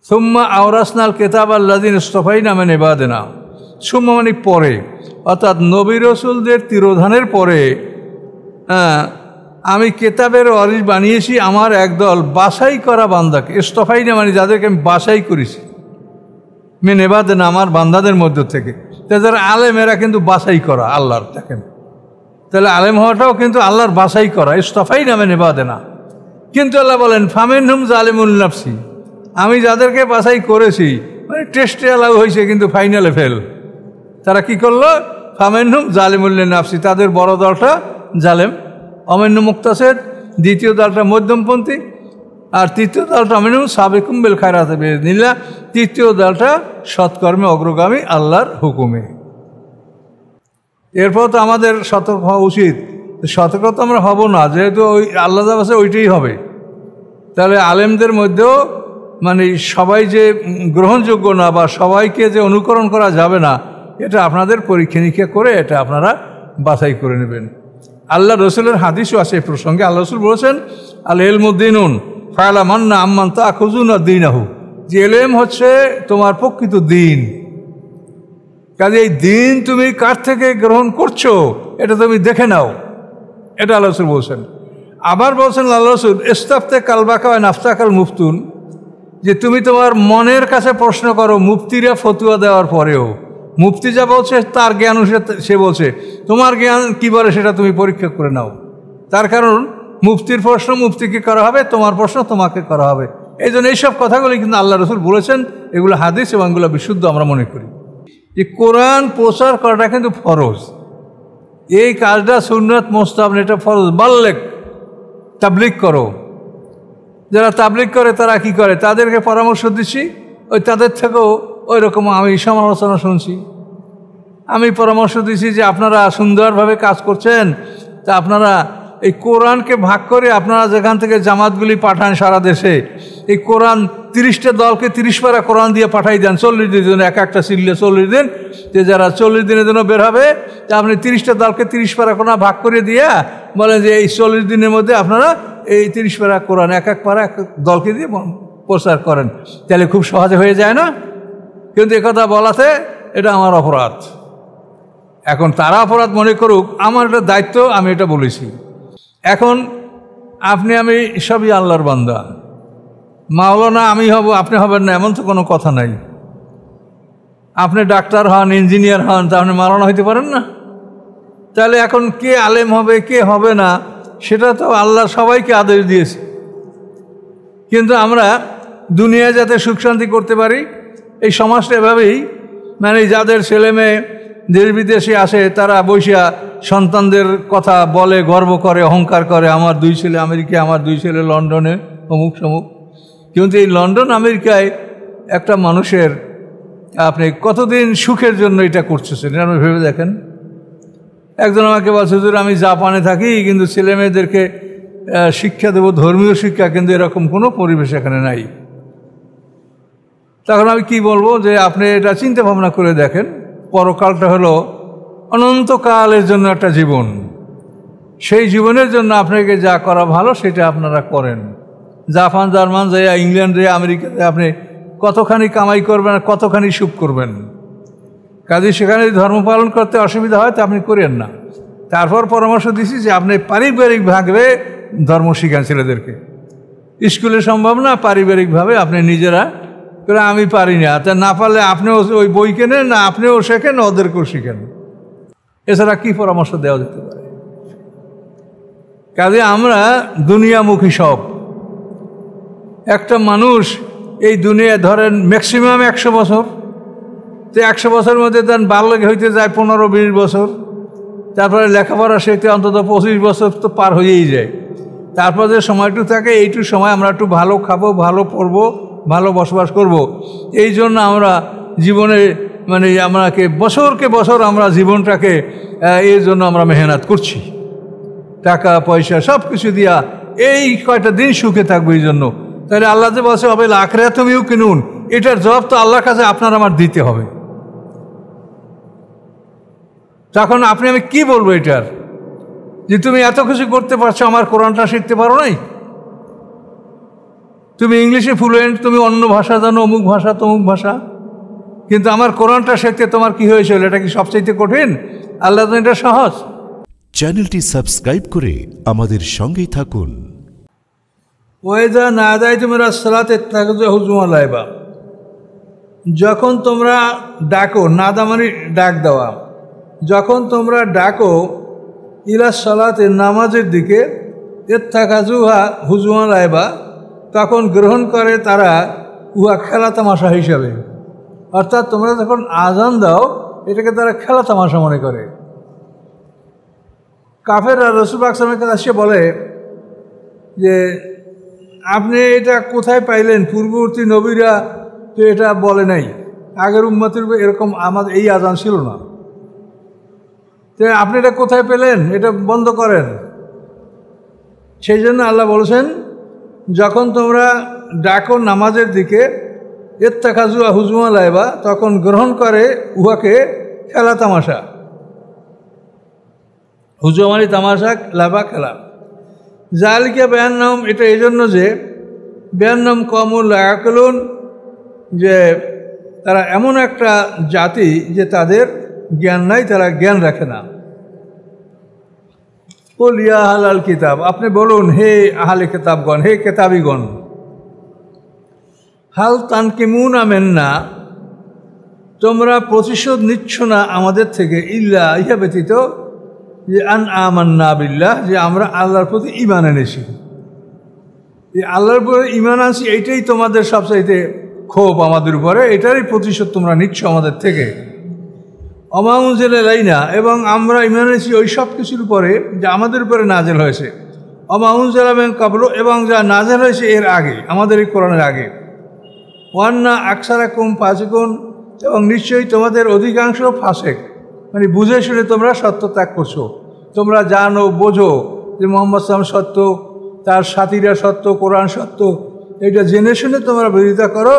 সুম্মা আওরাসনাল কেতাব আল্লাযিনা ইসতাফাইনা মিন ইবাদিনা, সুম্মা মানে পরে, অর্থাৎ নবী রাসূলদের তিরোধানের পরে আমি কেতাবের ওয়ারিস বানিয়েছি আমার একদল বাছাই করা বান্দাকে। ইসতাফাইনা মানে যাদেরকে আমি বাছাই করেছি, মিন ইবাদিনা আমার বান্দাদের মধ্য থেকে। তাদের আলেম এরা কিন্তু বাছাই করা আল্লাহর, দেখেন তাহলে আলেম হওয়াটাও কিন্তু আল্লাহর বাছাই করা, ইসতাফাইনা মিন ইবাদিনা। কিন্তু আল্লাহ বলেন ফামিনহুম জালিমুন নাফসি, আমি যাদেরকে বাছাই করেছি মানে টেস্টে অ্যালাউ হয়েছে কিন্তু ফাইনালে ফেল। তারা কি করলো? ফামিনহুম জালিমুন নাফসি, তাদের বড় দলটা জালেম, অমিন মুক্তাসিদ দ্বিতীয় দলটা মধ্যমপন্থী, আর তৃতীয় দলটা অমিনহুম সাবিকুম বিল খায়রাতি বিইذনিল্লাহ, তৃতীয় দলটা সৎকর্মে অগ্রগামী আল্লাহর হুকুমে। এরপর তো আমাদের সতর্ক হওয়া উচিত। সতর্ক তো আমরা হব না, যেহেতু ওই আল্লাহ যা আছে ওইটাই হবে। তাহলে আলেমদের মধ্যেও মানে সবাই যে গ্রহণযোগ্য না বা সবাইকে যে অনুকরণ করা যাবে না, এটা আপনাদের পরীক্ষা নিরীক্ষা করে এটা আপনারা বাছাই করে নেবেন। আল্লাহ রসুলের হাদিসও আছে এই প্রসঙ্গে। আল্লাহ রসুল বলেছেন আল ইলমু দীনুন ফায়ালামান্না আম্মান তাখুযুনা দীনাহু, যে ইলম হচ্ছে তোমার প্রকৃত দিন। কাজে এই দিন তুমি কার থেকে গ্রহণ করছো এটা তুমি দেখে নাও, এটা আল্লাহ রসুল বলছেন। আবার বলছেন আল্লাহ রসুল ইস্তাফতে কালবাকা ওয়া নাফতাকাল মুফতুন, যে তুমি তোমার মনের কাছে প্রশ্ন করো মুফতিরা ফতুয়া দেওয়ার পরেও। মুফতি যা বলছে তার জ্ঞান সে বলছে, তোমার জ্ঞান কী বলে সেটা তুমি পরীক্ষা করে নাও। তার কারণ মুফতির প্রশ্ন মুফতিকে করা হবে, তোমার প্রশ্ন তোমাকে করা হবে। এই জন্য এইসব কথাগুলি কিন্তু আল্লাহ রসুল বলেছেন, এগুলো হাদিস এবং এগুলো বিশুদ্ধ আমরা মনে করি। যে কোরআন প্রচার করাটা কিন্তু ফরজ, এই কাজটা সুন্নাত মুস্তাহাব, এটা ফরজ। বাল্লিগ, তাবলিগ করো। যারা তাবলিগ করে তারা কি করে, তাদেরকে পরামর্শ দিচ্ছি, ওই তাদের থেকেও ওই রকম আমি সমালোচনা শুনছি। আমি পরামর্শ দিচ্ছি যে আপনারা সুন্দরভাবে কাজ করছেন, তা আপনারা এই কোরআনকে ভাগ করে আপনারা যেখান থেকে জামাতগুলি পাঠান সারা দেশে, এই কোরআন 30টা দলকে 30 পারা কোরআন দিয়ে পাঠাই দেন 40 দিনের জন্য, এক একটা সিললে 40 দিন, যে যারা 40 দিনের জন্য বের হবে তা আপনি 30টা দলকে 30 পারা কোরআন ভাগ করে দিয়ে বলেন যে এই 40 দিনের মধ্যে আপনারা এই 30 পারা কোরআন এক এক পারা এক দলকে দিয়ে প্রচার করেন, তাহলে খুব সহজে হয়ে যায় না? কিন্তু একথা বলাতে এটা আমার অপরাধ। এখন তারা অপরাধ মনে করুক, আমার এটা দায়িত্ব, আমি এটা বলেছি। এখন আপনি আমি সবই আল্লাহর বান্দা, মাওলানা আমি হব আপনি হবেন না এমন তো কোনো কথা নাই। আপনি ডাক্তার হন, ইঞ্জিনিয়ার হন, তা আপনি মাওলানা হইতে পারেন না? তাহলে এখন কে আলেম হবে কে হবে না সেটা তো আল্লাহ সবাইকে আদেশ দিয়েছে। কিন্তু আমরা দুনিয়ায় যাতে সুখ শান্তি করতে পারি, এই সমাজটা এভাবেই মানে যাদের ছেলে মেয়ে দেশ বিদেশে আসে তারা বৈশা সন্তানদের কথা বলে, গর্ব করে, অহংকার করে, আমার 2 ছেলে আমেরিকায়, আমার 2 ছেলে লন্ডনে, অমুক সমুক। কিন্তু এই লন্ডন আমেরিকায় একটা মানুষের আপনি কতদিন সুখের জন্য এটা করতেছেন আপনি ভেবে দেখেন। একজন আমাকে বলছে হুজুর আমি জাপানে থাকি কিন্তু ছেলে মেয়েদেরকে শিক্ষা দেবো, ধর্মীয় শিক্ষা, কিন্তু এরকম কোনো পরিবেশ এখানে নাই। তখন আমি কি বলবো যে আপনি এটা চিন্তা ভাবনা করে দেখেন, পরকালটা হলো অনন্তকালের জন্য একটা জীবন, সেই জীবনের জন্য আপনাকে যা করা ভালো সেটা আপনারা করেন। জাপান জার্মান যাইয়া ইংল্যান্ড যাইয়া আমেরিকাতে আপনি কতখানি কামাই করবেন আর কতখানি সুখ করবেন। কাজে সেখানে ধর্ম পালন করতে অসুবিধা হয় তা আপনি করেন না। তারপর পরামর্শ দিছি যে আপনি পারিবারিকভাবে ধর্ম শিখান ছেলেদেরকে, স্কুলে সম্ভব না, পারিবারিকভাবে আপনি নিজেরা করে। আমি পারি না, তা না পারলে আপনিও ওই বই কেনেন, না আপনিও শেখেন, ওদেরকেও শিখেন। এছাড়া কি পরামর্শ দেওয়া যেতে পারে? কাজে আমরা দুনিয়ামুখী সব। একটা মানুষ এই দুনিয়ায় ধরেন ম্যাক্সিমাম 100 বছর, তো 100 বছরের মধ্যে তার বাল্য হইতে যায় 15-20 বছর, তারপরে লেখাপড়া শিখতে অন্তত 25 বছর তো পার হয়েই যায়। তারপর যে সময়টুকু থাকে এইটুকু সময় আমরা একটু ভালো খাবো, ভালো পড়বো, ভালো বসবাস করব। এই জন্য আমরা জীবনে মানে আমাকে বছরকে বছর আমরা জীবনটাকে এই জন্য আমরা মেহনত করছি, টাকা পয়সা সব কিছু দিয়া এই কয়টা দিন সুখে থাকবো এই জন্য। তাহলে আল্লাহ যে বলছে হবে আখিরাতুমিউ কিনুন, এটার জবাব তো আল্লাহর কাছে আপনার আমার দিতে হবে। তখন আপনি আমি কি বলবো এটার, যে তুমি এত কিছু করতে পারছো আমার কোরআনটা শিখতে পারো নাই? তুমি ইংলিশে ফ্লুয়েন্ট, তুমি অন্য ভাষা জানো, অমুক ভাষা তমুক ভাষা, কিন্তু আমার কোরআনটা শিখতে তোমার কি হয়েছিল? এটা কি সবচাইতে কঠিন? আল্লাহ তো এটা সহজ। চ্যানেলটি সাবস্ক্রাইব করে আমাদের সঙ্গেই থাকুন। ওয়াইদা নাদাইতুম ইলাস সালাতি ইত্তাখাযু হুজুওয়ান লাইবা, যখন তোমরা ডাকো, নাদা মানে ডাক দেওয়া, যখন তোমরা ডাকো ইলাস সালাতে নামাজের দিকে, ইত্তাখাযুহা হুজুওয়ান লাইবা, তখন গ্রহণ করে তারা উহা খেলা তামাশা হিসাবে। অর্থাৎ তোমরা যখন আজান দাও এটাকে তারা খেলা তামাশা মনে করে। কাফেররা রাসূল পাক সাল্লাল্লাহু আলাইহি ওয়াসাল্লামের কাছে বলে যে আপনি এটা কোথায় পাইলেন? পূর্ববর্তী নবীরা তো এটা বলে নাই, আগের উম্মতের এরকম আমাদের এই আজান ছিল না, তো আপনি এটা কোথায় পেলেন? এটা বন্ধ করেন। সেই জন্য আল্লাহ বলেছেন যখন তোমরা ডাকো নামাজের দিকে, ইত্তাখাযু হুজুওয়ান লাইবা, তখন গ্রহণ করে উহাকে খেলা তামাশা। হুজুয়া মানে তামাশা, লাইবা খেলা। জালিকা বিআন্নাহুম, এটা এই জন্য যে বিআন্নাহুম কওমুন লা ইয়াকিলুন, যে তারা এমন একটা জাতি যে তাদের জ্ঞান নাই, তারা জ্ঞান রাখে না। কুল ইয়া আহলাল কিতাব, আপনি বলুন হে আহলে কিতাবগণ, হে কিতাবীগণ, হাল তানকিমুনা মিন্না, তোমরা প্রতিশোধ নিচ্ছ না আমাদের থেকে, ইল্লা ইহা ব্যতীত যে আন আমান্না বিল্লাহ, যে আমরা আল্লাহর প্রতি ঈমান এনেছি। যে আল্লাহর উপরে ঈমান আনছি এইটাই তোমাদের সবচাইতে ক্ষোভ আমাদের উপরে, এটারই প্রতিশোধ তোমরা নিচ্ছ আমাদের থেকে। ওমা উনজিলা ইলাইনা, এবং আমরা ঈমান এনেছি ওই সব কিছুর উপরে যা আমাদের উপরে নাজেল হয়েছে। ওমা উনজিলা মিন ক্বাবলু, এবং যা নাজেল হয়েছে এর আগে, আমাদের এই কোরআনের আগে। ওয়ান্না আকসারাকুম ফাসিকুন, এবং নিশ্চয়ই তোমাদের অধিকাংশ ফাসেক, মানে বুঝে শুনে তোমরা সত্য ত্যাগ করছো। তোমরা জানো, বোঝো যে মুহাম্মদ সাল্লাল্লাহু আলাইহি ওয়াসাল্লাম সত্য, তার সাথীরা সত্য, কোরআন সত্য, এটা জেনে শুনে তোমরা বিরোধিতা করো।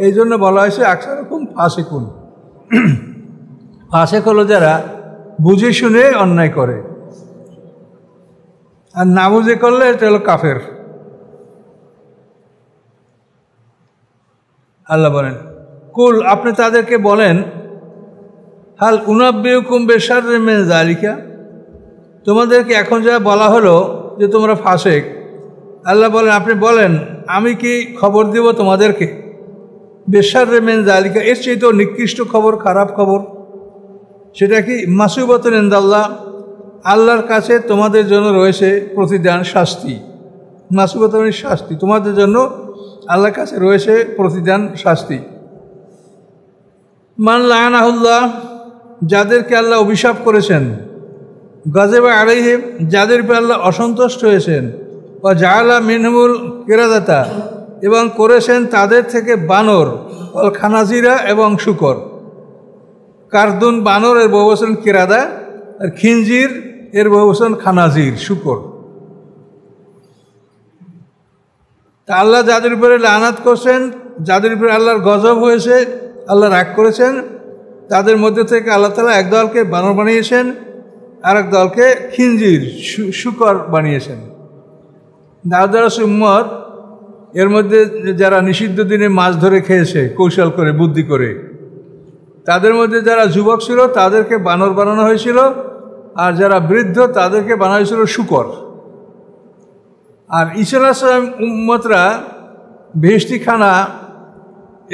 এই জন্য বলা হয়েছে আকসারাকুম ফাসিকুন। ফাসেক হলো যারা বুঝে শুনে অন্যায় করে, আর না বুঝে করলে এটা হলো কাফের। আল্লাহ বলেন কুল, আপনি তাদেরকে বলেন, হাল উনাব্বিউকুম বিশাররিম মিন যালিকা, তোমাদেরকে এখন যা বলা হলো যে তোমরা ফাসেক, আল্লাহ বলেন আপনি বলেন আমি কি খবর দেব তোমাদেরকে বিশাররিম মিন যালিকা, এর চেয়ে তো নিকৃষ্ট খবর, খারাপ খবর। সেটা কি? মাসুবাতুন ইনদাল্লাহ, আল্লাহর কাছে তোমাদের জন্য রয়েছে প্রতিদান, শাস্তি। মাসুবাতুন শাস্তি, তোমাদের জন্য আল্লাহর কাছে রয়েছে প্রতিদান, শাস্তি। মান লাআনাহুল্লাহ, যাদেরকে আল্লাহ অভিশাপ করেছেন, গাযিবা আলাইহিম, যাদের উপর আল্লাহ অসন্তুষ্ট হয়েছেন, ওয়া জাআলা মিনহুমুল কিরাদাতা, এবং করেছেন তাদের থেকে বানর, ওয়াল খানাজিরা, এবং শূকর। কারদুন বানর, এর বহুবচন কিরাদা, আর খিনজির এর বহুবচন খানাজির, শূকর। তা আল্লাহ যাদের উপরে লানাত করছেন, যাদের উপরে আল্লাহর গজব হয়েছে, আল্লাহ রাগ করেছেন, তাদের মধ্যে থেকে আল্লাহ তাআলা এক দলকে বানর বানিয়েছেন, আর এক দলকে খিনজির, শূকর বানিয়েছেন। দাউদ উম্মত এর মধ্যে যারা নিষিদ্ধ দিনে মাছ ধরে খেয়েছে কৌশল করে, বুদ্ধি করে, তাদের মধ্যে যারা যুবক ছিল তাদেরকে বানর বানানো হয়েছিল, আর যারা বৃদ্ধ তাদেরকে বানানো হয়েছিল শূকর। আর ঈসা আলাইহিস সালাম উম্মতরা বেহেশতি খানা,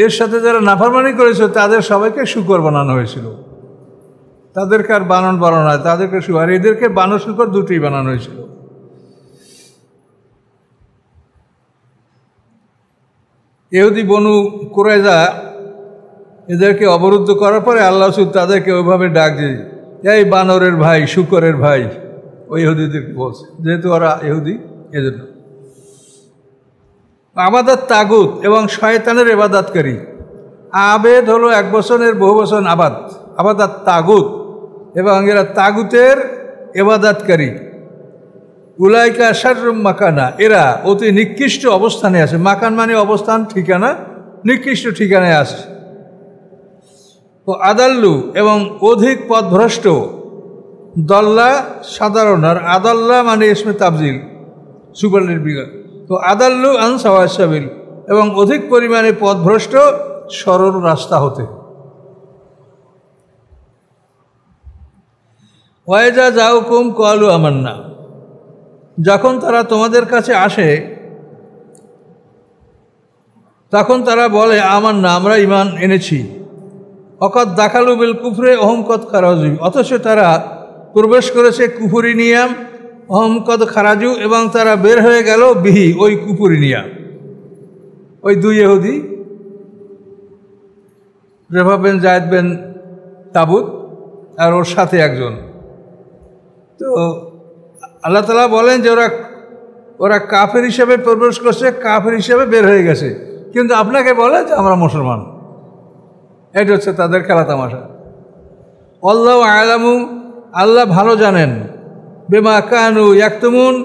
এর সাথে যারা নাফরমানি করেছিল তাদের সবাইকে শূকর বানানো হয়েছিল। তাদেরকে আর বানর বানানো হয়, তাদেরকে আর এদেরকে বানর শূকর দুটোই বানানো হয়েছিল। ইহুদি বনু কুরাইজা এদেরকে অবরুদ্ধ করার পরে আল্লাহ তাদেরকে ওইভাবে ডাক দিয়ে, এই বানরের ভাই, শূকরের ভাই, ওই ইহুদিদেরকে বলছে, যেহেতু ওরা ইহুদি এজন্য। আবাদাত তাগুত, এবং শয়তানের ইবাদতকারী। আবেদ হলো এক বচনের বহু বচন আবাদ, আবাদাত তাগুত, এবং এরা তাগুতের ইবাদতকারী। উলাইকা শাররুম মাকানা, এরা অতি নিকৃষ্ট অবস্থানে আছে। মাকান মানে অবস্থান, ঠিকানা, নিকৃষ্ট ঠিকানায় আছে। ও আদাল্লু, এবং অধিক পথভ্রষ্ট। দল্লা সাধারণ, আর আদাল্লা মানে ইসমে তাবজিল, সুপারলেটিভ বিগত। তো আদাল্লু আন সাওয়াস সাবিল, এবং অধিক পরিমাণে পথভ্রষ্ট সরল রাস্তা হতে। ওয়াইজা জাউকুম ক্বালু আমান্না, যখন তারা তোমাদের কাছে আসে তখন তারা বলে আমান্না, আমরা ঈমান এনেছি। অকদ দাখালু বিল কুফরে অহম কদ খারাজু, অথচ তারা প্রবেশ করেছে কুফরি নিয়াম, অহম কদ খারাজু, এবং তারা বের হয়ে গেল বিহি, ওই কুফরি নিয়াম। ওই দুই ইহুদি, রেফা বিন জায়েদ বিন তাবুত আর ওর সাথে একজন। তো আল্লাহ তাআলা বলেন যে ওরা কাফের হিসেবে প্রবেশ করছে, কাফের হিসেবে বের হয়ে গেছে, কিন্তু আপনাকে বলে যে আমরা মুসলমান। এটা হচ্ছে তাদের খেলা তামাশা। আল্লাহু আ'লামু, আল্লাহ ভালো জানেন, বিমা কানু ইয়াকতুমুন,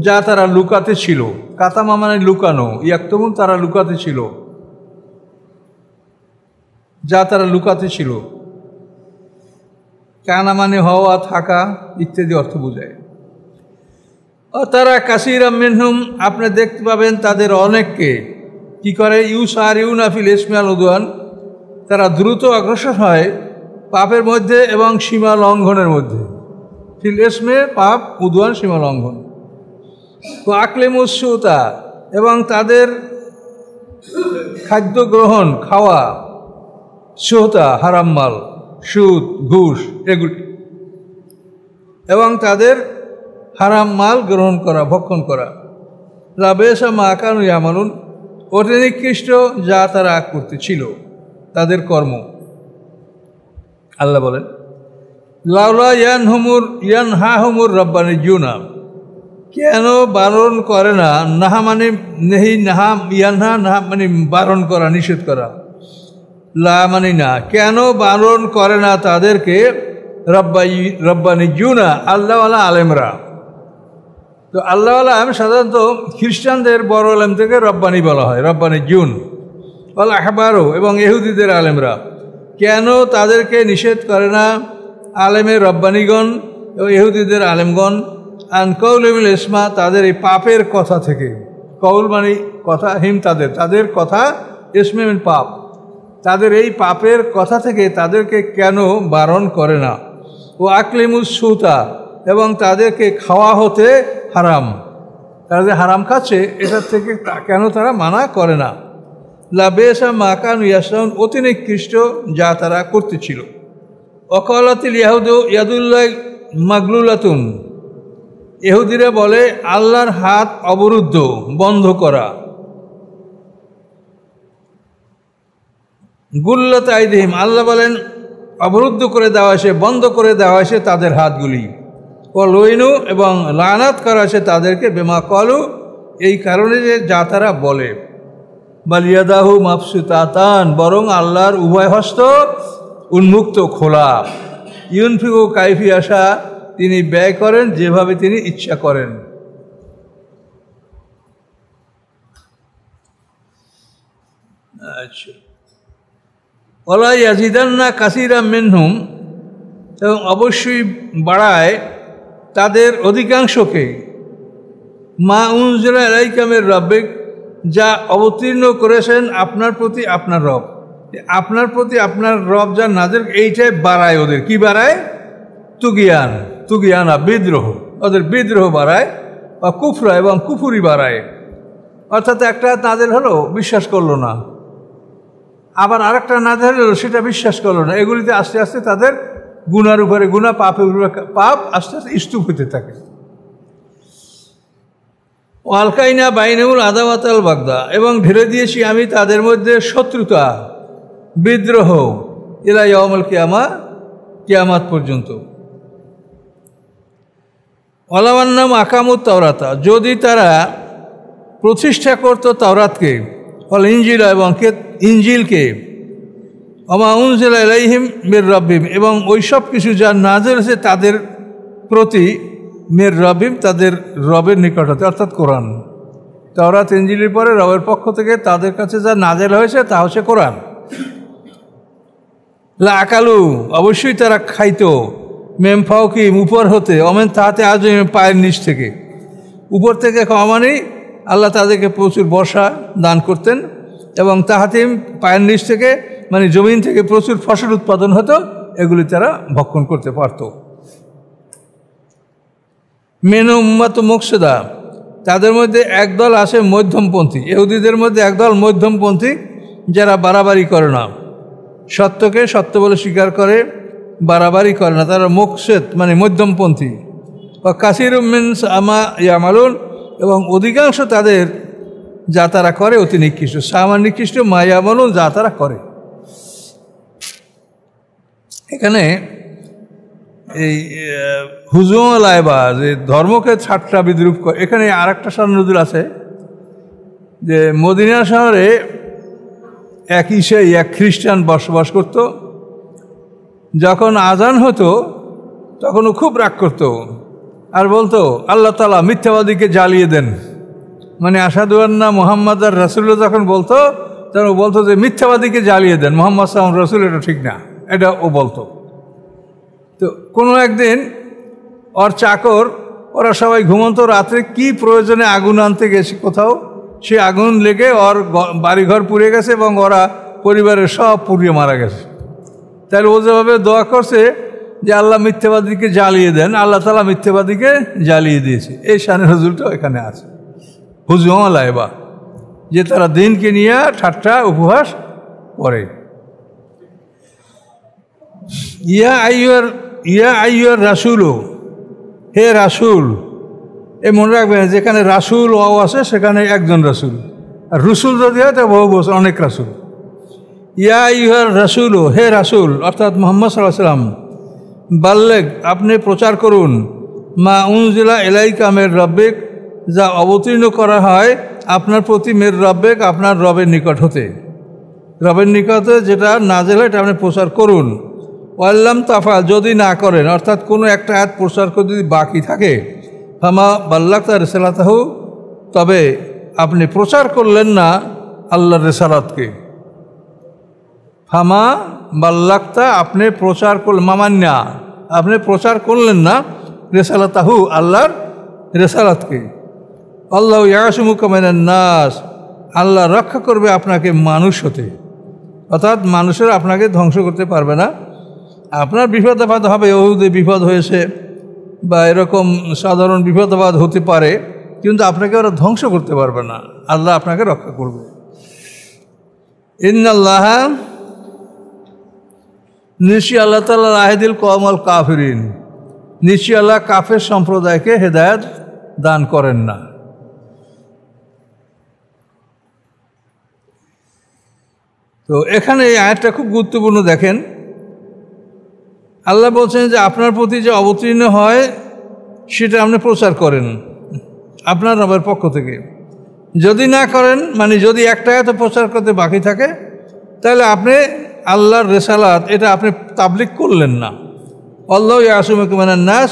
যা তারা লুকাতে ছিল। কাতামা মানে লুকানো, ইয়াকতুমুন তারা লুকাতে ছিল, যা তারা লুকাতে ছিল। কানা মানে হওয়া, থাকা ইত্যাদি অর্থ বোঝায়। ও তারা কাসীরাম মিনহুম, আপনি দেখতে পাবেন তাদের অনেককে কি করে, ইউসারিউনা ফিল ইসমি ওয়াল উদওয়ান, তারা দ্রুত অগ্রসর হয় পাপের মধ্যে এবং সীমা লঙ্ঘনের মধ্যে। ফিল ইসমে পাপ, উদওয়ান সীমা লঙ্ঘন। তো আকলিমুস সুতা, এবং তাদের খাদ্য গ্রহণ, খাওয়া, সুতা হারাম মাল, সুদ, ঘুষ, এগুলি, এবং তাদের হারাম মাল গ্রহণ করা, ভক্ষণ করা। লাবেসা মা কানু ইয়ামালুন, অতি নিকৃষ্ট যা তারা করতেছিল, তাদের কর্ম। আল্লাহ বলেন লাউলা ইয়ানহাহুমুর রাব্বানিয়ুনা, কেন বারণ করে না, নাহা মানে নেহি, নাহা ইয়ানহা, নাহা মানে বারণ করা, নিষেধ করা, লা মানে না, কেন বারণ করে না তাদেরকে রাব্বানিয়ুনা, আল্লাহওয়ালা আলেমরা। তো আল্লাহওয়ালা আলেম সাধারণত খ্রিস্টানদের বড় আলেম থেকে রব্বানি বলা হয়, রব্বানিয়ুন। ওয়াল আহবারও, এবং ইহুদিদের আলেমরা, কেন তাদেরকে নিষেধ করে না আলেমের রব্বানিগণ এবং ইহুদিদের আলেমগণ, আন কৌলিল ইসমা, তাদের এই পাপের কথা থেকে। কৌল মানে কথা, হিম তাদের কথা, ইসমে মানে পাপ, তাদের এই পাপের কথা থেকে তাদেরকে কেন বারণ করে না। ও আকলিমুস সুতা, এবং তাদেরকে খাওয়া হতে হারাম, তারা যে হারাম খাচ্ছে এটার থেকে কেন তারা মানা করে না। লাবেসা মা কানু ইয়াসনাউন, অতি নিকৃষ্ট যা তারা করতেছিল। ওয়াকালাতিল ইয়াহুদু ইয়াদুল্লাহ মাগলুলাতুন, ইহুদিরা বলে আল্লাহর হাত অবরুদ্ধ, বন্ধ করা। গুল্লাত আইদিহিম, আল্লাহ বলেন অবরুদ্ধ করে দেওয়া হয়েছে, বন্ধ করে দেওয়া হয়েছে তাদের হাতগুলি। ও লইনু, এবং লানাত করা হয়েছে তাদেরকে, বেমা কলু, এই কারণে যে যা তারা বলে। বালিয়াদাহু মাবসুতাতান, বরং আল্লাহর উভয় হস্ত উন্মুক্ত, খোলা। ইউনফিকু কাইফি আশা, তিনি ব্যয় করেন যেভাবে তিনি ইচ্ছা করেন। আচ্ছা, ওয়ালা ইয়াজিদান্না কাসীরাম মিনহুম, এবং অবশ্যই বাড়ায় তাদের অধিকাংশকে, মা উনজিলা ইলাইকা মির রাব্বিক, যা অবতীর্ণ করেছেন আপনার প্রতি আপনার রব। আপনার প্রতি আপনার রব যা নাযিল, এইটাই বাড়ায় ওদের। কি বাড়ায়? তুগিয়ানা, বিদ্রোহ, ওদের বিদ্রোহ বাড়ায়। বা কুফরা, এবং কুফুরি বাড়ায়। অর্থাৎ একটা নাযিল হলো, বিশ্বাস করলো না, আবার আরেকটা নাযিল হলো, সেটা বিশ্বাস করলো না। এগুলিতে আস্তে আস্তে তাদের গুনার উপরে গুনাহ, পাপের উপরে পাপ আস্তে আস্তে স্তূপ হতে থাকে। আলকাইনা বাইনুল আদাওয়াত আল বাগদা, এবং ঢেলে দিয়েছি আমি তাদের মধ্যে শত্রুতা, বিদ্রোহ, ইলা ইয়াউমুল কিয়ামা, কিয়ামত পর্যন্ত। ওয়ালাওয়ান্নাম আকামুত তাওরাতা, যদি তারা প্রতিষ্ঠা করত তাওরাতকে, ওয়াল ইনজিলা, এবং ইনজিলকে, ওমা উনজিলা ইলাইহিম মির রাব্বিহিম, এবং ওই সব কিছু যা নাযিল হয়েছে তাদের প্রতি, মির রাব্বিহিম, তাদের রবের নিকট হতে, অর্থাৎ কোরআন। তাওরাত ইনজিলের পরে রবের পক্ষ থেকে তাদের কাছে যা নাযিল হয়েছে তা হচ্ছে কোরআন। লা আকালু, অবশ্যই তারা খাইতো, মেম ফাউকিম, উপর হতে, অমেন তাহাতে আজ, পায়ের নিচ থেকে। উপর থেকে খাওয়া মানে আল্লাহ তাদেরকে প্রচুর বর্ষা দান করতেন এবং তাহাতিম পায়ের নিচ থেকে মানে জমিন থেকে প্রচুর ফসল উৎপাদন হতো, এগুলি তারা ভক্ষণ করতে পারত। মেনু উম্মাত মুকসিদা, তাদের মধ্যে একদল আছে মধ্যমপন্থী, ইহুদিদের মধ্যে একদল মধ্যমপন্থী যারা বাড়াবাড়ি করে না, সত্যকে সত্য বলে স্বীকার করে, বাড়াবাড়ি করে না, তারা মুকসিদ মানে মধ্যমপন্থী। বা কাসিরুম মিন আমা ইয়ামালুন, এবং অধিকাংশ তাদের যা তারা করে অতি নিকৃষ্ট। সামা নিকৃষ্ট, মা ইয়ামালুন যা তারা করে। এখানে এই হুজুম লাইবা যে ধর্মকে ঠাট্টা বিদ্রুপ করে, এখানে আর একটা নজর আছে যে মদিনা শহরে এক ঈসাই এক খ্রিস্টান বসবাস করত। যখন আজান হতো তখন ও খুব রাগ করতো আর বলতো আল্লাহ তাআলা মিথ্যাবাদীকে জ্বালিয়ে দেন, মানে আশহাদু আন্না মুহাম্মাদ আর রাসূলুল্লাহ যখন বলতো তখন ও বলতো যে মিথ্যাবাদীকে জ্বালিয়ে দেন, মুহাম্মদ সাল্লাল্লাহু আলাইহি ওয়াসাল্লাম রাসূল, এটা ঠিক না, এটা ও বলতো। তো কোনো একদিন ওর চাকর ওরা সবাই ঘুমন্ত রাত্রে কি প্রয়োজনে আগুন আনতে গেছে কোথাও, সে আগুন লেগে ওর বাড়িঘর পুড়ে গেছে এবং ওরা পরিবারের সব পুড়িয়ে মারা গেছে। তাহলে ও যেভাবে দোয়া করছে যে আল্লাহ মিথ্যাবাদীকে জ্বালিয়ে দেন, আল্লাহ তাআলা মিথ্যাবাদীকে জ্বালিয়ে দিয়েছে। এই শানের হুজুরটাও এখানে আছে, হুজুম লাইবা, যে তারা দিনকে নিয়ে ঠাট্টা উপহাস করে। ইয়া আইয়ুর রাসূল, হে রাসূল, এই মনে রাখবেন যেখানে রাসূল ও আছে সেখানে একজন রাসূল, আর রসুল যদি হয় তা বহু বছর অনেক রাসূল। ইয়া আইয়ুর রাসূল, হে রাসূল অর্থাৎ মুহাম্মদ সাল্লাল্লাহু আলাইহি ওয়াসাল্লাম, বাল্লেগ আপনি প্রচার করুন, মা উনজিলা ইলাইকা মির রাব্বিক যা অবতীর্ণ করা হয় আপনার প্রতি মির রাব্বিক আপনার রবের নিকট হতে, রবের নিকটে যেটা নাযিল হয় এটা আপনি প্রচার করুন। ওয়াল্লাম তাফাল, যদি না করেন অর্থাৎ কোনো একটা আয়াত প্রচার করে যদি বাকি থাকে, ফামা বাল্লাগতা রিসালাতাহু, তবে আপনি প্রচার করলেন না আল্লাহর রিসালাতকে। ফামা বাল্লাগতা, আপনি প্রচার করলেন, মামান্না আপনি প্রচার করলেন না রিসালাতাহু আল্লাহর রিসালাতকে। আল্লাহু ইয়াসিমুকা মিনান নাস, আল্লাহ রক্ষা করবে আপনাকে মানুষ হতে, অর্থাৎ মানুষেরা আপনাকে ধ্বংস করতে পারবে না। আপনার বিপদ আপদ হবে, ইহুদি বিপদ হয়েছে বা এরকম সাধারণ বিপদ আপদ হতে পারে, কিন্তু আপনাকে ওরা ধ্বংস করতে পারবে না, আল্লাহ আপনাকে রক্ষা করবে। ইন্নাল্লাহ, নিশ্চয়ই আল্লাহ তাআলা লাহিদিল কওমাল কাফিরিন, নিশ্চয়ই আল্লাহ কাফের সম্প্রদায়কে হেদায়েত দান করেন না। তো এখানে এই আয়াতটা খুব গুরুত্বপূর্ণ। দেখেন আল্লাহ বলছেন যে আপনার প্রতি যে অবতীর্ণ হয় সেটা আপনি প্রচার করেন আপনার রবের পক্ষ থেকে। যদি না করেন, মানে যদি একটা আয়াত প্রচার করতে বাকি থাকে, তাহলে আপনি আল্লাহর রিসালাত এটা আপনি তাবলীগ করলেন না। আল্লাহু ইয়াসিমুকা মিনান নাস,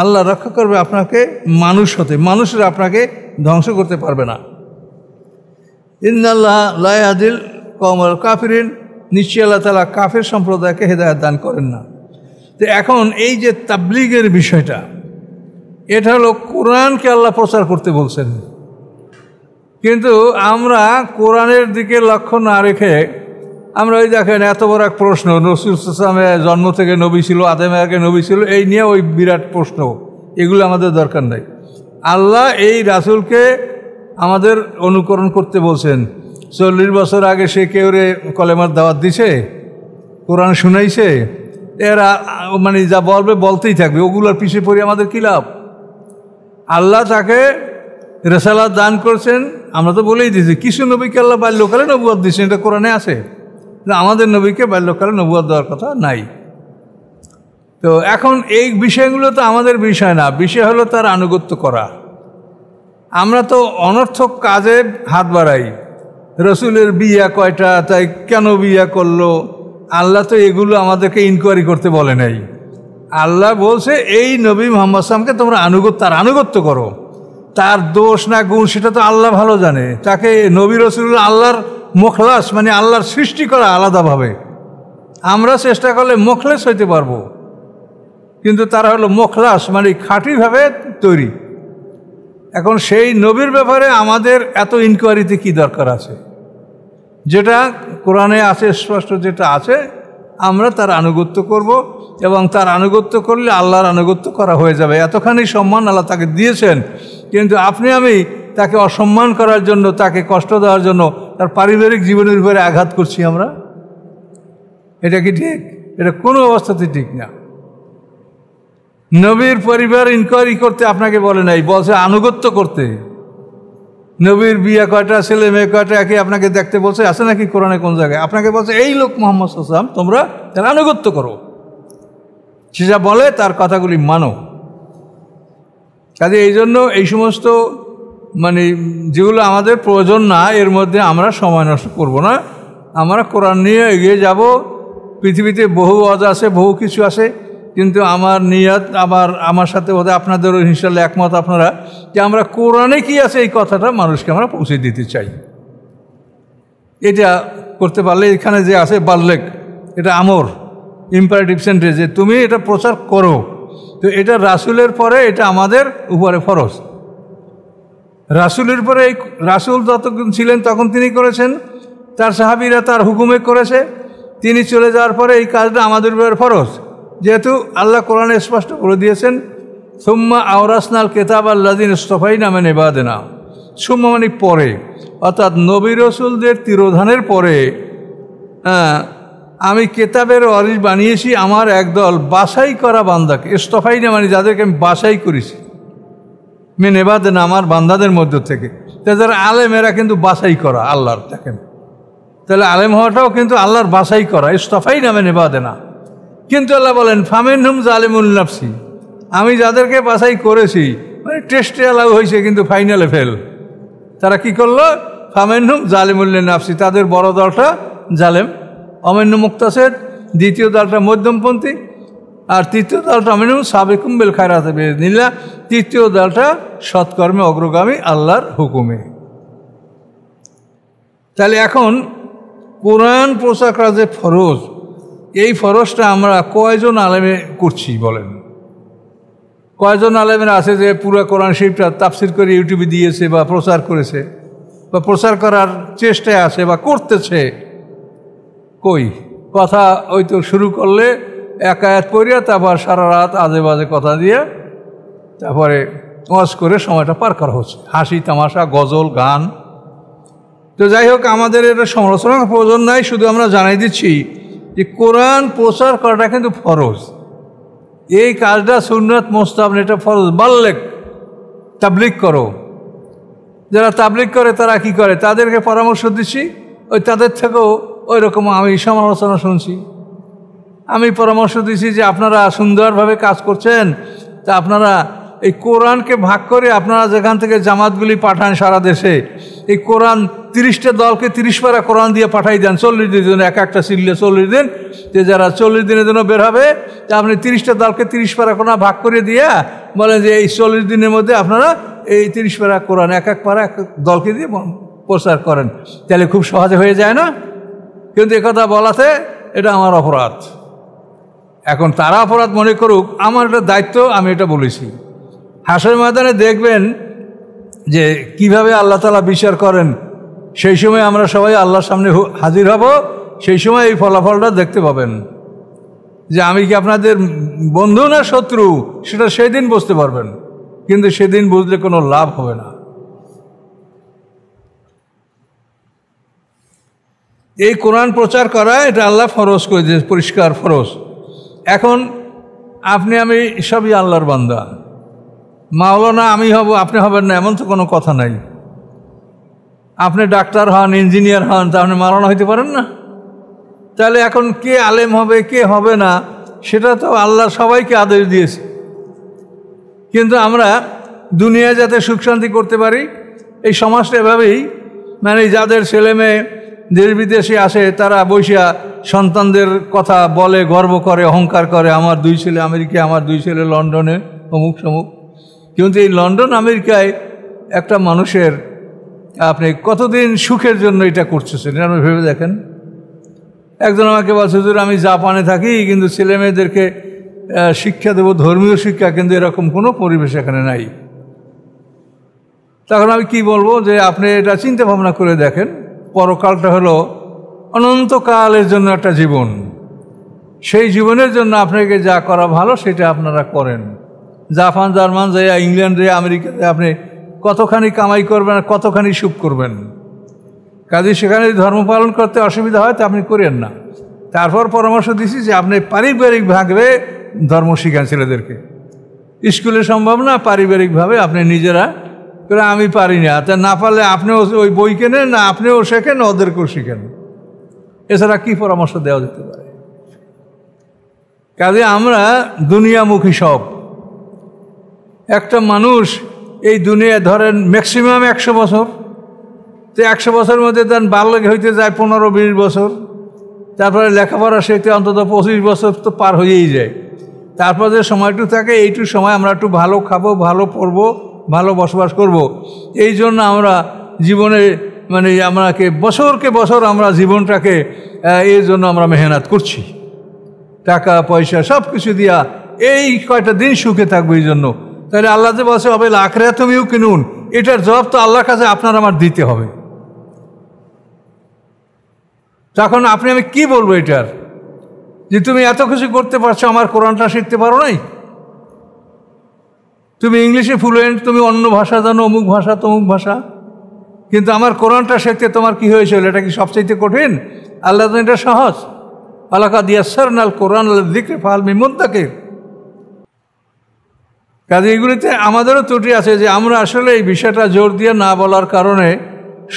আল্লাহ রক্ষা করবে আপনাকে মানুষ হতে, মানুষরা আপনাকে ধ্বংস করতে পারবে না। ইন্নাল্লাহ লা ইয়াহদিল কওমাল কাফিরিন, নিশ্চয়ই আল্লাহ তাআলা কাফের সম্প্রদায়কে হেদায়েত দান করেন না। তো এখন এই যে তাবলীগের বিষয়টা, এটা হলো কোরআনকে আল্লাহ প্রচার করতে বলছেন, কিন্তু আমরা কোরআনের দিকে লক্ষ্য না রেখে আমরা ওই দেখেন এত বড় এক প্রশ্ন, রাসূল সাল্লাল্লাহু আলাইহি ওয়াসাল্লামের জন্ম থেকে নবী ছিল, আদম আগে নবী ছিল, এই নিয়ে ওই বিরাট প্রশ্ন, এগুলো আমাদের দরকার নেই। আল্লাহ এই রাসূলকে আমাদের অনুকরণ করতে বলছেন। 40 বছর আগে সে কেউরে কলেমার দাওয়াত দিছে, কোরআন শুনাইছে, এরা মানে যা বলবে বলতেই থাকবে, ওগুলোর পিছিয়ে পড়ে আমাদের কী লাভ? আল্লাহ তাকে রিসালাত দান করছেন, আমরা তো বলেই দিয়েছি কিছু নবীকে আল্লাহ বাল্যকালে নবুয়ত দিয়েছেন, এটা কোরআনে আছে, আমাদের নবীকে বাল্যকালে নবুয়ত দেওয়ার কথা নাই। তো এখন এই বিষয়গুলো তো আমাদের বিষয় না, বিষয় হলো তার আনুগত্য করা। আমরা তো অনর্থক কাজে হাত বাড়াই, রসুলের বিয়া কয়টা, তাই কেন বিয়া করলো, আল্লাহ তো এগুলো আমাদেরকে ইনকোয়ারি করতে বলে নাই। আল্লাহ বলছে এই নবী মুহাম্মদ সাল্লাল্লাহু আলাইহি ওয়াসাল্লামকে তোমরা তার আনুগত্য করো, তার দোষ না গুণ সেটা তো আল্লাহ ভালো জানে। তাকে নবী রসুল্লাহ আল্লাহর মুখলাস, মানে আল্লাহর সৃষ্টি করা আলাদাভাবে। আমরা চেষ্টা করলে মুখলেস হইতে পারবো, কিন্তু তারা হলো মুখলাস, মানে খাঁটিভাবে তৈরি। এখন সেই নবীর ব্যাপারে আমাদের এত ইনকোয়ারিতে কি দরকার আছে? যেটা কোরআনে আছে, স্পষ্ট যেটা আছে, আমরা তার আনুগত্য করব, এবং তার আনুগত্য করলে আল্লাহর আনুগত্য করা হয়ে যাবে। এতখানি সম্মান আল্লাহ তাকে দিয়েছেন, কিন্তু আপনি আমি তাকে অসম্মান করার জন্য, তাকে কষ্ট দেওয়ার জন্য তার পারিবারিক জীবনের উপরে আঘাত করছি আমরা। এটা কি ঠিক? এটা কোনো অবস্থাতে ঠিক না। নবীর পরিবার ইনকোয়ারি করতে আপনাকে বলে নাই, বলছে আনুগত্য করতে। নবীর বিয়ে কয়টা, ছেলে মেয়ে কয়টা, একে আপনাকে দেখতে বলছে, আছে নাকি কোরআনে কোন জায়গায়? আপনাকে বলছে এই লোক মুহাম্মদ সাল্লাল্লাহু আলাইহি ওয়াসাল্লাম, তোমরা তার আনুগত্য করো, সে যা বলে তার কথাগুলি মানো। কাজে এই জন্য এই সমস্ত যেগুলো আমাদের প্রয়োজন না, এর মধ্যে আমরা সময় নষ্ট করব না। আমরা কোরআন নিয়ে এগিয়ে যাব। পৃথিবীতে বহু ওয়াজ আছে, বহু কিছু আছে, কিন্তু আমার নিয়ত আমার সাথে বোধহয় আপনাদেরও ইনশাআল্লাহ একমত আপনারা, যে আমরা কোরআনে কি আছে এই কথাটা মানুষকে আমরা পৌঁছে দিতে চাই। এটা করতে পারলে, এখানে যে আছে বাল্লেগ, এটা আমর, ইম্পারেটিভ সেন্টেন্স, যে তুমি এটা প্রচার করো। তো এটা রাসূলের পরে এটা আমাদের উপরে ফরজ। রাসূলের পরে এই রাসূল যতক্ষণ ছিলেন তখন তিনি করেছেন, তার সাহাবীরা তার হুকুমে করেছে। তিনি চলে যাওয়ার পরে এই কাজটা আমাদের উপরে ফরজ, যেহেতু আল্লাহ কোরআনে স্পষ্ট করে দিয়েছেন, সুম্মা আওরাসনাল কিতাব আল্লাযিনা ইসতাফাইনা মিন ইবাদিনা। সুম্মা মানে পরে, অর্থাৎ নবী রাসূলদের তিরোধানের পরে আমি কেতাবের ওয়ারিস বানিয়েছি আমার একদল বাছাই করা বান্দাকে। ইসতাফাইনা মানে যাদেরকে আমি বাছাই করেছি, মিন ইবাদিনা আমার বান্দাদের মধ্য থেকে। যারা আলেম, এরা কিন্তু বাছাই করা আল্লাহর। দেখেন, তাহলে আলেম হওয়াটাও কিন্তু আল্লাহর বাছাই করা, ইসতাফাইনা মিন ইবাদিনা। কিন্তু আল্লাহ বলেন ফামিনহুম জালিমুন নাফসি, আমি যাদেরকে বাছাই করেছি, টেস্টে অ্যালাউ হয়েছে কিন্তু ফাইনালে ফেল। তারা কি করলো? ফামিনহুম জালিমুন নাফসি, তাদের বড় দলটা জালেম, অমান্য মুক্তাসিদ, দ্বিতীয় দলটা মধ্যমপন্থী, আর তৃতীয় দলটা মিনহুম সাবিকুম বিল খায়রাতি বিইذনিল্লাহ, তৃতীয় দলটা সৎকর্মে অগ্রগামী আল্লাহর হুকুমে। তাহলে এখন কোরআন প্রচার করা যে ফরজ, এই ফরজটা আমরা কয়জন আলেমে করছি বলেন? কয়জন আলেমের আছে যে পুরো কোরআন শরীফটা তাফসির করে ইউটিউবে দিয়েছে বা প্রচার করেছে বা প্রচার করার চেষ্টায় আছে বা করতেছে? কই কথা, ওই তো শুরু করলে এক আয়াত পড়িয়া তারপর সারা রাত আজে বাজে কথা দিয়ে তারপরে ওয়াজ করে সময়টা পার করা হচ্ছে, হাসি তামাশা, গজল, গান। তো যাই হোক, আমাদের এটা সমালোচনার প্রয়োজন নাই, শুধু আমরা জানাই দিচ্ছি যে কোরআন প্রচার করাটা কিন্তু ফরজ। এই কাজটা সুন্নাত মুস্তাহাব, এটা ফরজ। বাল্লেগ, তাবলিগ করো। যারা তাবলিগ করে তারা কি করে? তাদেরকে পরামর্শ দিচ্ছি, ওই তাদের থেকেও ওই রকম আমি সমালোচনা শুনছি। আমি পরামর্শ দিচ্ছি যে আপনারা সুন্দরভাবে কাজ করছেন, তা আপনারা এই কোরআনকে ভাগ করে আপনারা যেখান থেকে জামাতগুলি পাঠান সারা দেশে, এই কোরআন 30টা দলকে 30 পারা কোরআন দিয়ে পাঠাই দেন 40 দিনের জন্য, এক একটা সিললে 40 দিন, যে যারা 40 দিনের জন্য বের হবে, তা আপনি 30টা দলকে 30 পারা কোরআন ভাগ করে দিয়ে বলেন যে এই 40 দিনের মধ্যে আপনারা এই 30 পারা কোরআন এক এক পারা এক দলকে দিয়ে প্রচার করেন। তাহলে খুব সহজে হয়ে যায় না? কিন্তু একথা বলাতে এটা আমার অপরাধ। এখন তারা অপরাধ মনে করুক, আমার এটা দায়িত্ব, আমি এটা বলেছি। হাসরের ময়দানে দেখবেন যে কিভাবে আল্লাহ তাআলা বিচার করেন। সেই সময় আমরা সবাই আল্লাহর সামনে হাজির হব, সেই সময় এই ফলাফলটা দেখতে পাবেন যে আমি কি আপনাদের বন্ধু না শত্রু, সেটা সেদিন বুঝতে পারবেন। কিন্তু সেদিন বুঝলে কোনো লাভ হবে না। এই কোরআন প্রচার করা এটা আল্লাহ ফরজ করে দিয়েছে, পরিষ্কার ফরজ। এখন আপনি আমি সবই আল্লাহর বান্দা। মাওলানা আমি হব, আপনি হবেন না, এমন তো কোনো কথা নাই। আপনি ডাক্তার হন, ইঞ্জিনিয়ার হন, তা আপনি মাওলানা হইতে পারেন না? তাহলে এখন কে আলেম হবে কে হবে না, সেটা তো আল্লাহ সবাইকে আদেশ দিয়েছে। কিন্তু আমরা দুনিয়ায় যাতে সুখ শান্তি করতে পারি, এই সমাজটা এভাবেই, যাদের ছেলে মেয়ে দেশ বিদেশে আসে, তারা বৈশা সন্তানদের কথা বলে, গর্ব করে, অহংকার করে, আমার 2 ছেলে আমেরিকায়, আমার 2 ছেলে লন্ডনে, অমুক সমুক। কিন্তু এই লন্ডন আমেরিকায় একটা মানুষের আপনি কতদিন সুখের জন্য এটা করতেছেন, আপনি ভেবে দেখেন। একজন আমাকে বলছে, হুজুর আমি জাপানে থাকি, কিন্তু ছেলে মেয়েদেরকে শিক্ষা দেবো, ধর্মীয় শিক্ষা, কিন্তু এরকম কোনো পরিবেশ এখানে নাই। তখন আমি কি বলবো যে আপনি এটা চিন্তা ভাবনা করে দেখেন, পরকালটা হলো অনন্তকালের জন্য একটা জীবন। সেই জীবনের জন্য আপনাকে যা করা ভালো সেটা আপনারা করেন। জাপান, জার্মান যায়, ইংল্যান্ড যায়, আমেরিকা যায়, আপনি কতখানি কামাই করবেন আর কতখানি সুখ করবেন। কাজে সেখানে ধর্ম পালন করতে অসুবিধা হয় তা আপনি করেন না। তারপর পরামর্শ দিচ্ছি যে আপনি পারিবারিকভাবে ধর্ম শিখান ছেলেদেরকে। স্কুলে সম্ভব না, পারিবারিকভাবে আপনি নিজেরা করে, আমি পারি না, তা না পারলে আপনিও ওই বই কেনেন, না আপনিও শেখেন, ওদেরকেও শিখেন। এছাড়া কি পরামর্শ দেওয়া যেতে পারে? কাজে আমরা দুনিয়ামুখী সব। একটা মানুষ এই দুনিয়ায় ধরেন ম্যাক্সিমাম 100 বছর, তো 100 বছরের মধ্যে তার বাল্যক হইতে যায় 15-20 বছর, তারপরে লেখাপড়া শিখতে অন্তত 25 বছর তো পার হয়েই যায়। তারপর যে সময়টু থাকে এইটু সময় আমরা একটু ভালো খাবো, ভালো পড়বো, ভালো বসবাস করব। এই জন্য আমরা জীবনে মানে আমরাকে বছরকে বছর আমরা জীবনটাকে এই জন্য আমরা মেহনত করছি, টাকা পয়সা সব কিছু দিয়া এই কয়টা দিন সুখে থাকবো এই জন্য। তাহলে আল্লাহ যে বলছে হবে আখিরাত তুমিও কিনুন, এটার জবাব তো আল্লাহর কাছে আপনার আমার দিতে হবে। তখন আমি কি বলবো এটার, যে তুমি এত কিছু করতে পারছো, আমার কোরআনটা শিখতে পারো নাই? তুমি ইংলিশে ফ্লুয়েন্ট, তুমি অন্য ভাষা জানো, অমুক ভাষা তমুক ভাষা, কিন্তু আমার কোরআনটা শিখতে তোমার কি হয়েছিল? এটা কি সবচাইতে কঠিন? আল্লাহ তো এটা সহজ। আলাকা দিয়াসারনাল কোরআন যিকরি ফাহাল মিন মুদ্দাকির। কাজে এগুলিতে আমাদেরও ত্রুটি আছে যে আমরা আসলে এই বিষয়টা জোর দিয়ে না বলার কারণে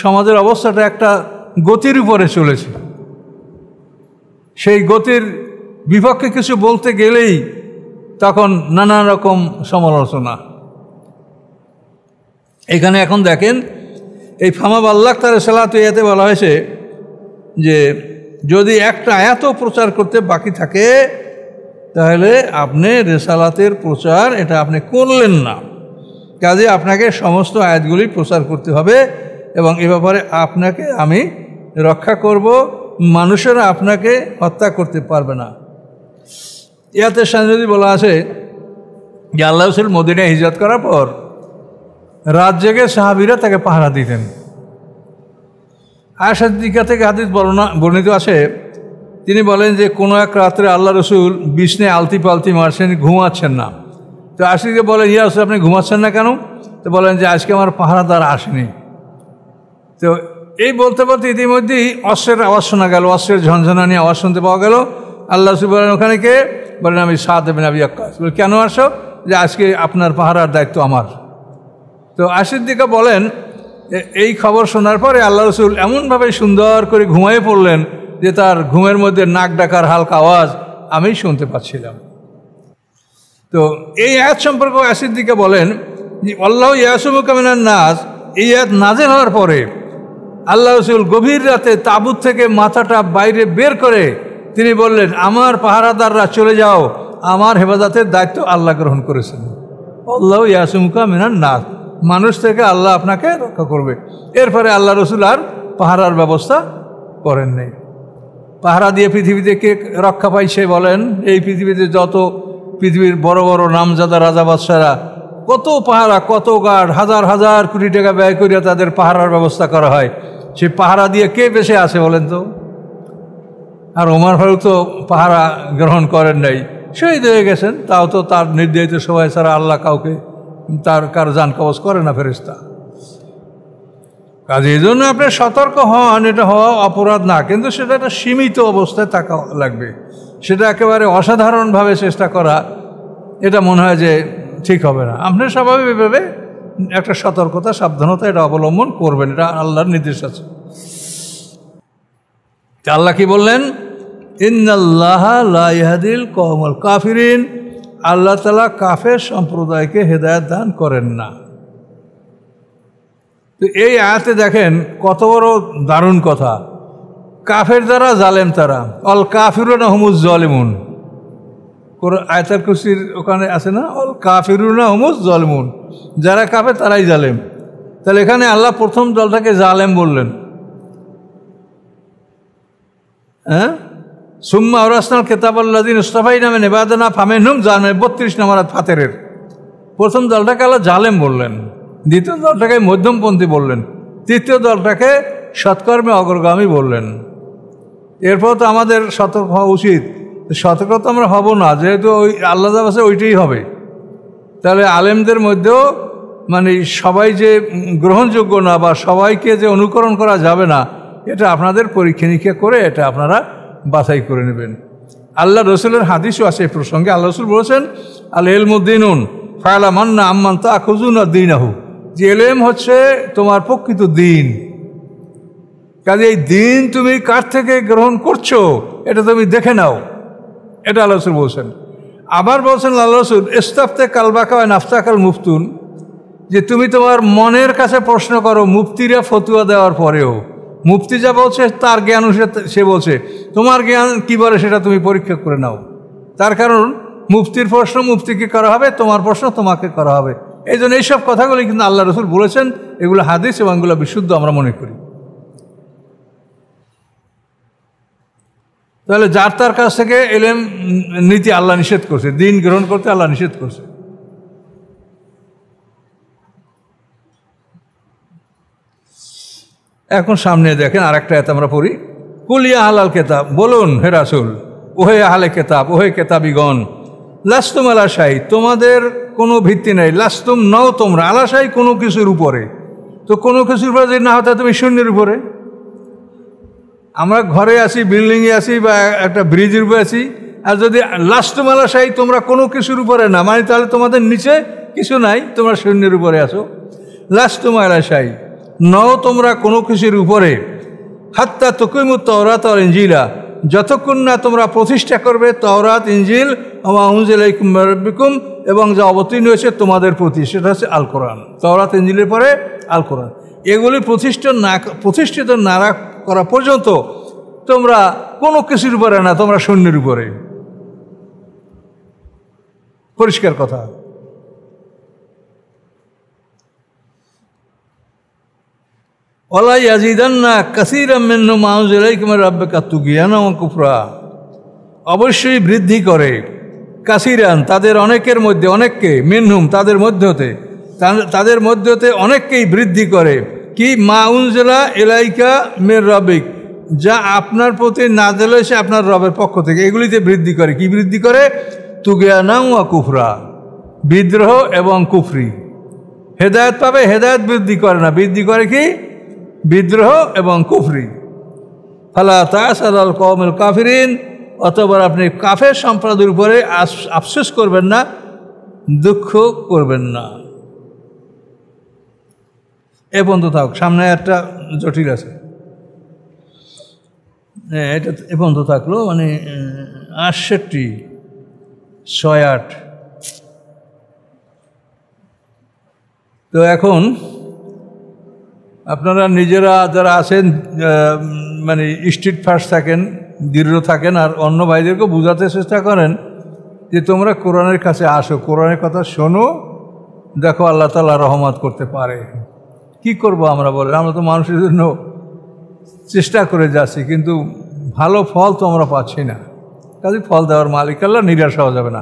সমাজের অবস্থাটা একটা গতির উপরে চলেছে। সেই গতির বিপক্ষে কিছু বলতে গেলেই তখন নানা রকম সমালোচনা। এখানে এখন দেখেন এই ফামা বাল্লাহ তার সালাতে ইয়াতে বলা হয়েছে যে যদি একটা আয়াতও প্রচার করতে বাকি থাকে তাহলে আপনি রেসালাতের প্রচার এটা আপনি করলেন না। কাজে আপনাকে সমস্ত আয়াতগুলি প্রচার করতে হবে এবং এ ব্যাপারে আপনাকে আমি রক্ষা করব, মানুষেরা আপনাকে হত্যা করতে পারবে না। ইয়াতে সানজি বলা আছে যে আল্লাহ রাসূল মদিনায় হিজরত করার পর রাত জেগে সাহাবীরা তাকে পাহারা দিতেন। আয়েশা সিদ্দিকা থেকে হাদিস বর্ণিত আছে, তিনি বলেন যে কোনো এক রাত্রে আল্লাহ রসুল বিছনে আলতি পালতি মারছেন, ঘুমাচ্ছেন না। তো আশিকে বলেন, ইয়া রাসূল আপনি ঘুমাচ্ছেন না কেন? তো বলেন যে আজকে আমার পাহারাদার আসেনি। তো এই বলতে বলতে ইতিমধ্যেই অস্ত্রের আওয়াজ শোনা গেল, অস্ত্রের ঝনঝনানি আওয়াজ শুনতে পাওয়া গেল। আল্লাহ রাসূল বলেন ওখানে কে? বলেন আমি সাদ ইবনে আবি ওয়াক্কাস। বলে কেন আসো? যে আজকে আপনার পাহারার দায়িত্ব আমার। তো আশিদ্দিকা বলেন এই খবর শোনার পরে আল্লাহ রসুল এমনভাবে সুন্দর করে ঘুমায়ে পড়লেন যে তার ঘুমের মধ্যে নাক ডাকার হালকা আওয়াজ আমি শুনতে পাচ্ছিলাম। তো এই আয়াত সম্পর্কে আশিদ্দিকা বলেন যে আল্লাহু ইয়াসুমুকা মিনান নাস, এই আয়াত নাযিল হওয়ার পরে আল্লাহ রসুল গভীর রাতে তাবুত থেকে মাথাটা বাইরে বের করে তিনি বললেন, আমার পাহারাদাররা চলে যাও, আমার হেফাজতের দায়িত্ব আল্লাহ গ্রহণ করেছেন। আল্লাহু ইয়াসুমুকা মিনান নাস, মানুষ থেকে আল্লাহ আপনাকে রক্ষা করবে। এরপরে আল্লাহ রসুল আর পাহারার ব্যবস্থা করেন নাই। পাহারা দিয়ে পৃথিবীতে কে রক্ষা পাইছে বলেন? এই পৃথিবীতে যত পৃথিবীর বড় বড় নামজাদা রাজা বাদশারা, কত পাহারা, কত গার্ড, হাজার হাজার কোটি টাকা ব্যয় করিয়া তাদের পাহারার ব্যবস্থা করা হয়। সে পাহারা দিয়ে কে বেঁচে আছে বলেন তো? আর ওমর ফারুক তো পাহারা গ্রহণ করেন নাই, শহীদ হয়ে গেছেন। তাও তো তার নির্ধারিত সময় ছাড়া আল্লাহ কাউকে কার জান কবজ করে না ফেরেশতা। কাজে এই জন্য আপনি সতর্ক হন, এটা হওয়া অপরাধ না, কিন্তু সেটা একটা সীমিত অবস্থায় থাকা লাগবে। সেটা একেবারে অসাধারণভাবে চেষ্টা করা এটা মনে হয় যে ঠিক হবে না। আপনি স্বাভাবিকভাবে একটা সতর্কতা, সাবধানতা এটা অবলম্বন করবেন, এটা আল্লাহর নির্দেশ আছে। আল্লাহ কি বললেন? ইন্নাল্লাহা লা ইয়াহদিল কওমাল কাফিরিন, আল্লাহ তাআলা কাফের সম্প্রদায়কে হেদায়েত দান করেন না। তো এই আয়াতে দেখেন কত বড় দারুণ কথা। কাফের যারা জালেম তারা, অল কাফিরুনা হুমুজ জালিমুন, আয়াতুল কুরসির ওখানে আছে না, অল কাফিরুনা হুমুজ জালিমুন, যারা কাফের তারাই জালেম। তাহলে এখানে আল্লাহ প্রথম দলটাকে জালেম বললেন। হ্যাঁ, সুম্মা আওরাসনাল কিতাবাল্লাযিনা ইসতাফাইনা মিন ইবাদিনা ফামিনহুম জালিমুন, 32 নম্বর ফাতিরের প্রথম দলটাকে আল্লাহ জালেম বললেন। দ্বিতীয় দলটাকে মধ্যমপন্থী বললেন, তৃতীয় দলটাকে সৎকর্মে অগ্রগামী বললেন। এরপর তো আমাদের সতর্ক হওয়া উচিত। সতর্ক তো আমরা হব না, যেহেতু ওই আল্লাহ আছে ওইটাই হবে। তাহলে আলেমদের মধ্যেও মানে সবাই যে গ্রহণযোগ্য না বা সবাইকে যে অনুকরণ করা যাবে না, এটা আপনাদের পরীক্ষা নিরীক্ষা করে এটা আপনারা বাছাই করে নেবেন। আল্লাহ রসুলের হাদিসও আছে এই প্রসঙ্গে। আল্লাহ রসুল বলেছেন, আল ইলমুদ্দিনুন ফায়লা মান্না আম্মান তা খুজুন দ্বীনাহু, যে এলেম হচ্ছে তোমার প্রকৃত দিন। কাজে এই দিন তুমি কার থেকে গ্রহণ করছো এটা তুমি দেখে নাও, এটা আল্লাহ রসুল বলছেন। আবার বলছেন আল্লাহ রসুল, ইস্তাফতে কালবাকা নাফতাকাল মুফতুন, যে তুমি তোমার মনের কাছে প্রশ্ন করো মুফতিরা ফতুয়া দেওয়ার পরেও। মুফতি যা বলছে তার জ্ঞান সে বলছে, তোমার জ্ঞান কী বলে সেটা তুমি পরীক্ষা করে নাও। তার কারণ মুফতির প্রশ্ন মুফতিকে করা হবে, তোমার প্রশ্ন তোমাকে করা হবে। এই জন্য এইসব কথাগুলি কিন্তু আল্লাহ রসুল বলেছেন, এগুলো হাদিস এবং এগুলো বিশুদ্ধ আমরা মনে করি। তাহলে যার তার কাছ থেকে এলেম নীতি আল্লাহ নিষেধ করছে, দিন গ্রহণ করতে আল্লাহ নিষেধ করছে। এখন সামনে দেখেন আরেকটা আয়াত আমরা পড়ি, কুলিয়া আহলাল কেতাব, বলুন হে রাসূল, ওহে আহলে কেতাব, ওহে কেতাবিগণ, লাস্তুম আলা শাই, তোমাদের কোনো ভিত্তি নেই। লাস্তুম নও তোমরা আলা শাই, কোনো কিছুর উপরে। তো কোনো কিছুর উপরে যদি না হতো তুমি শূন্যের উপরে। আমরা ঘরে আছি, বিল্ডিংয়ে আছি বা একটা ব্রিজের উপরে আছি, আর যদি লাস্তুম আলা শাই তোমরা কোনো কিছুর উপরে না, মানে তাহলে তোমাদের নিচে কিছু নাই, তোমরা শূন্যের উপরে আছো। লাস্তুম আলা শাই, নও তোমরা কোনো কিছুর উপরে, হাত্তা তুকিমুত তাওরাত ওয়াল ইনজিলা, যতক্ষণ না তোমরা প্রতিষ্ঠা করবে তওরাত ইনজিল ওয়া উনজিলা ইলাইকুম মির রাব্বিকুম, এবং যা অবতীর্ণ হয়েছে তোমাদের প্রতি, সেটা হচ্ছে আল কোরআন। তওরাত ইনজিলের পরে আল কোরআন। এগুলি প্রতিষ্ঠিত না করা পর্যন্ত তোমরা কোনো কিছুর উপরে না, তোমরা শূন্যের উপরে। পরিষ্কার কথা। ওয়ালা ইয়াজিদান্না কাসীরাম মিনহুম মা উনজিলা ইলাইকুম মির রাব্বিকা তুগয়ানা ওয়া কুফরা, অবশ্যই বৃদ্ধি করে কাসীরান তাদের অনেকের মধ্যে, অনেককে, মিনহুম তাদের মধ্যে হতে, তাদের মধ্যে হতে অনেককেই বৃদ্ধি করে কি মা উনজিলা ইলাইকা মির রাব্বিক, যা আপনার প্রতি নাযিল হয়েছে আপনার রবের পক্ষ থেকে, এগুলিতে বৃদ্ধি করে। কি বৃদ্ধি করে? তুগয়ানা ওয়া কুফরা, বিদ্রোহ এবং কুফরি। হেদায়েত পাবে, হেদায়েত বৃদ্ধি করে না, বৃদ্ধি করে কি? বিদ্রোহ এবং কুফরি। ফালা তা'সাল আল কওমিল কাফিরিন, অতঃপর আপনি কাফের সম্প্রদায়ের উপরে আফসোস করবেন না, দুঃখ করবেন না। এ পর্যন্ত থাক, সামনে একটা জটিল আছে, এটা এ পর্যন্ত থাকলো, মানে 68 তো এখন আপনারা নিজেরা যারা আছেন, মানে স্ট্রিট ফাস্ট থাকেন, দৃঢ় থাকেন, আর অন্য ভাইদেরকে বোঝাতে চেষ্টা করেন যে তোমরা কোরআনের কাছে আসো, কোরআনের কথা শোনো, দেখো আল্লাহ তাআলা রহমত করতে পারে। কি করব আমরা বলে, আমরা তো মানুষের জন্য চেষ্টা করে যাচ্ছি, কিন্তু ভালো ফল তো আমরা পাচ্ছি না। কাজে ফল দেওয়ার মালিক আল্লাহ, নিরাশ হওয়া যাবে না।